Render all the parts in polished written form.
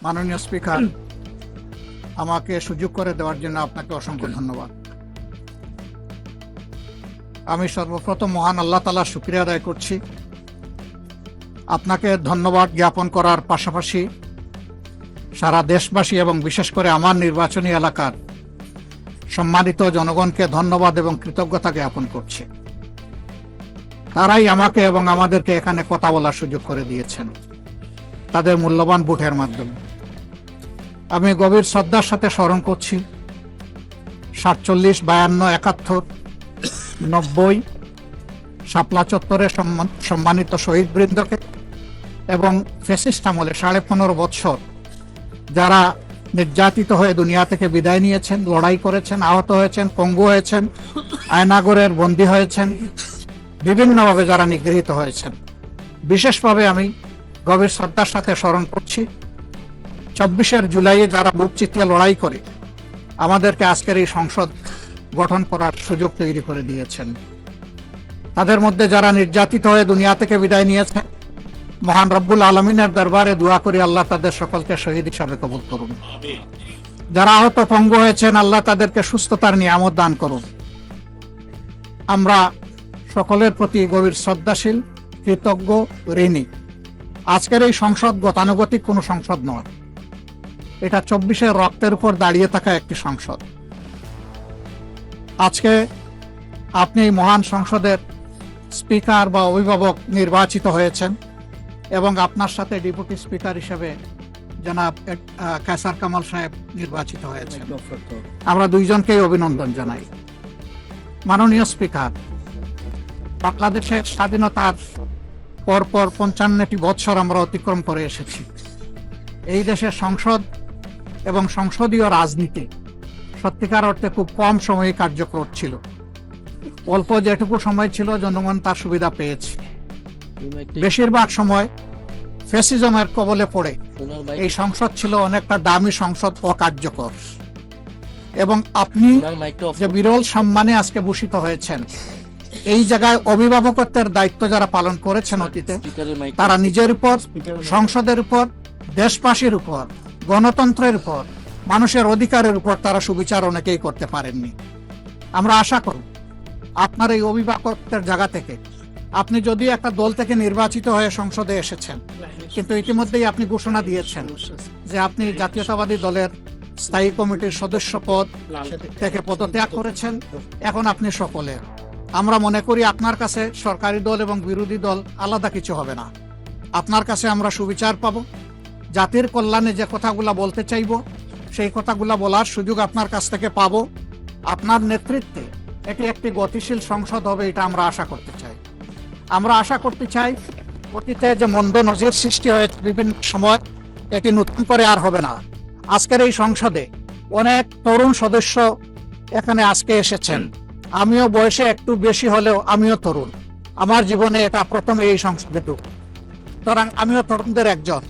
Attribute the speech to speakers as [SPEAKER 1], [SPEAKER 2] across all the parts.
[SPEAKER 1] মাননীয় স্পিকার, আমাকে সুযোগ করে দেওয়ার জন্য আপনাকে অসংখ্য ধন্যবাদ। আমি সর্বপ্রথম মহান আল্লাহ তাআলার শুকরিয়া আদায় করছি। আপনাকে ধন্যবাদ জ্ঞাপন করার পাশাপাশি সারা দেশবাসী এবং বিশেষ করে আমার নির্বাচনী এলাকার সম্মানিত জনগণকে ধন্যবাদ এবং কৃতজ্ঞতা জ্ঞাপন করছি। তারাই আমাকে এবং আমাদেরকে এখানে কথা বলার সুযোগ করে দিয়েছেন তাদের মূল্যবান ভোটের মাধ্যমে। আমি গভীর শ্রদ্ধার সাথে স্মরণ করছি 47, 52, 71, 90 শাপলা চত্বরের সম্মানিত শহীদ বৃন্দকে এবং ফ্যাসিস্ট আমলে 15.5 বছর যারা নির্যাতিত হয়ে দুনিয়া থেকে বিদায় নিয়েছেন, লড়াই করেছেন, আহত হয়েছেন, পঙ্গু হয়েছেন, আয়নাগরের বন্দী হয়েছেন, বিভিন্নভাবে যারা নিগৃহীত হয়েছেন, বিশেষভাবে আমি গভীর শ্রদ্ধার সাথে স্মরণ করছি 24 জুলাইয়ে যারা বুক চিতিয়ে লড়াই করে আমাদেরকে আজকের এই সংসদ গঠন করার সুযোগ তৈরি করে দিয়েছেন। তাদের মধ্যে যারা নির্যাতিত হয়ে দুনিয়া থেকে বিদায় নিয়েছে, মহান রব্বুল আলমিনের দরবারে দোয়া করি আল্লাহ তাদের সকলকে শহীদ হিসাবে কবুল করুন। যারা আহত পঙ্গু হয়েছেন, আল্লাহ তাদেরকে সুস্থতার নিয়ামত দান করুন। আমরা সকলের প্রতি গভীর শ্রদ্ধাশীল, কৃতজ্ঞ, ঋণী। আজকের এই সংসদ গতানুগতিক কোনো সংসদ নয়, এটা 24 রক্তের উপর দাঁড়িয়ে থাকা একটি সংসদ। আজকে আপনি এই মহান সংসদের স্পিকার বা অভিভাবক নির্বাচিত হয়েছেন এবং আপনার সাথে ডেপুটি স্পিকার হিসেবে জনাব কায়সার কামাল সাহেব নির্বাচিত হয়েছেন। আমরা দুইজনকেই অভিনন্দন জানাই। মাননীয় স্পিকার, বাংলাদেশের স্বাধীনতার পরপর 55টি বছর আমরা অতিক্রম করে এসেছি। এই দেশের সংসদ এবং সংসদীয় রাজনীতি সত্যিকার অর্থে খুব কম সময়ে কার্যকর ছিল। অল্প যেটুকু সময় ছিল জনগণ তার সুবিধা পেয়েছে। বেশিরভাগ সময় ফ্যাসিজমের কবলে পড়ে এই সংসদ ছিল অনেকটা দামি সংসদ, অকার্যকর। এবং আপনি যে বিরল সম্মানে আজকে ভূষিত হয়েছেন, এই জায়গায় অভিভাবকত্বের দায়িত্ব যারা পালন করেছেন অতীতে, তারা নিজের উপর, সংসদের উপর, দেশবাসীর উপর, গণতন্ত্রের উপর, মানুষের অধিকারের উপর তারা সুবিচার অনেকেই করতে পারেননি। আমরা আশা করি আপনার এই অভিভাবকত্বের জায়গা থেকে, আপনি যদিও একটা দল থেকে নির্বাচিত হয়ে সংসদে এসেছেন, কিন্তু ইতিমধ্যেই আপনি ঘোষণা দিয়েছেন যে আপনি জাতীয়তাবাদী দলের স্থায়ী কমিটির সদস্য পদ থেকে পদত্যাগ করেছেন। এখন আপনি সকলের। আমরা মনে করি আপনার কাছে সরকারি দল এবং বিরোধী দল আলাদা কিছু হবে না। আপনার কাছে আমরা সুবিচার পাবো। জাতির কল্যাণে যে কথাগুলা বলতে চাইব, সেই কথাগুলা বলার সুযোগ আপনার কাছ থেকে পাবো। আপনার নেতৃত্বে এটি একটি গতিশীল সংসদ হবে, এটা আমরা আশা করতে চাই। আমরা আশা করতে চাই অতীতে যে মন্দ নজির সৃষ্টি হয়েছে বিভিন্ন সময়, এটি নতুন করে আর হবে না। আজকের এই সংসদে অনেক তরুণ সদস্য এখানে আজকে এসেছেন। আমিও বয়সে একটু বেশি হলেও আমিও তরুণ। আমার জীবনে এটা প্রথমে এই সংসদে ঢুকি, সুতরাং আমিও তরুণদের একজন।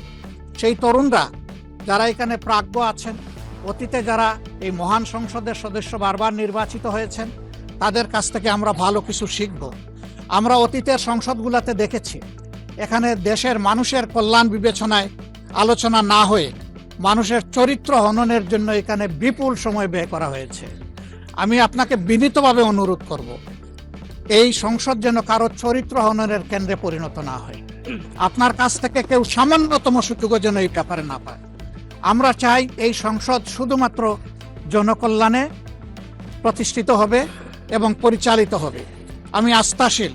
[SPEAKER 1] সেই তরুণরা যারা এখানে প্রাজ্ঞ আছেন, অতীতে যারা এই মহান সংসদের সদস্য বারবার নির্বাচিত হয়েছেন, তাদের কাছ থেকে আমরা ভালো কিছু শিখব। আমরা অতীতের সংসদগুলোতে দেখেছি এখানে দেশের মানুষের কল্যাণ বিবেচনায় আলোচনা না হয়ে মানুষের চরিত্র হননের জন্য এখানে বিপুল সময় ব্যয় করা হয়েছে। আমি আপনাকে বিনীতভাবে অনুরোধ করব, এই সংসদ যেন কারো চরিত্র হননের কেন্দ্রে পরিণত না হয়। আপনার কাছ থেকে কেউ সামান্যতম সুযোগও যেন এই ব্যাপারে না পায়। আমরা চাই এই সংসদ শুধুমাত্র জনকল্যাণে প্রতিষ্ঠিত হবে এবং পরিচালিত হবে। আমি আস্থাশীল,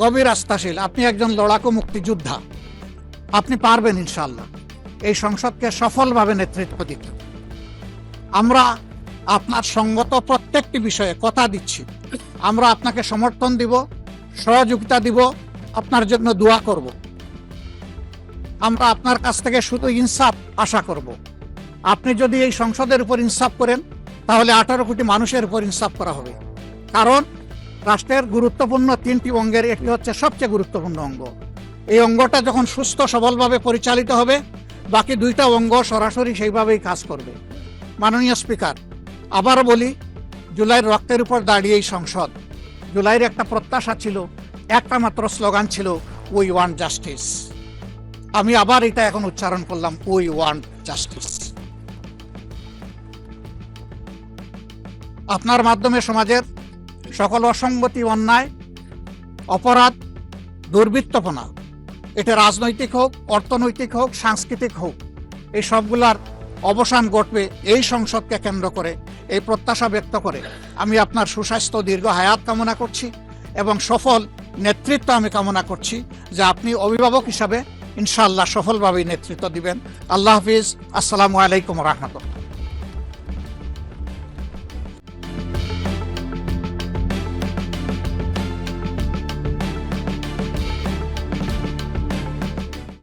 [SPEAKER 1] গভীর আস্থাশীল। আপনি একজন লড়াকু মুক্তিযোদ্ধা, আপনি পারবেন ইনশাআল্লাহ এই সংসদকে সফলভাবে নেতৃত্ব দিতে। আমরা আপনার সঙ্গত প্রত্যেকটি বিষয়ে কথা দিচ্ছি, আমরা আপনাকে সমর্থন দিব, সহযোগিতা দিব, আপনার জন্য দোয়া করব। আমরা আপনার কাছ থেকে শুধু ইনসাফ আশা করব। আপনি যদি এই সংসদের উপর ইনসাফ করেন, তাহলে 18 কোটি মানুষের উপর ইনসাফ করা হবে। কারণ রাষ্ট্রের গুরুত্বপূর্ণ 3টি অঙ্গের একটি হচ্ছে সবচেয়ে গুরুত্বপূর্ণ অঙ্গ। এই অঙ্গটা যখন সুস্থ সবলভাবে পরিচালিত হবে, বাকি 2টা অঙ্গ সরাসরি সেইভাবেই কাজ করবে। মাননীয় স্পিকার, আবারও বলি, জুলাইয়ের রক্তের উপর দাঁড়িয়ে এই সংসদ, জুলাইয়ের একটা প্রত্যাশা ছিল, একটা মাত্র স্লোগান ছিল, উই ওয়ান্ট জাস্টিস। আমি আবার এটা এখন উচ্চারণ করলাম, উই ওয়ান্ট জাস্টিস। আপনার মাধ্যমে সমাজের সকল অসঙ্গতি, অন্যায়, অপরাধ, দুর্বৃত্তপনা, এটা রাজনৈতিক হোক, অর্থনৈতিক হোক, সাংস্কৃতিক হোক, এই সবগুলার অবসান ঘটবে এই সংসদকে কেন্দ্র করে। এই প্রত্যাশা ব্যক্ত করে আমি আপনার সুস্বাস্থ্য, দীর্ঘ হায়াত কামনা করছি এবং সফল নেতৃত্ব আমি কামনা করছি, যে আপনি অভিভাবক হিসাবে ইনশাআল্লাহ সফলভাবে নেতৃত্ব দিবেন। আল্লাহ হাফিজ। আসসালামু আলাইকুম রহমতুল্লাহ।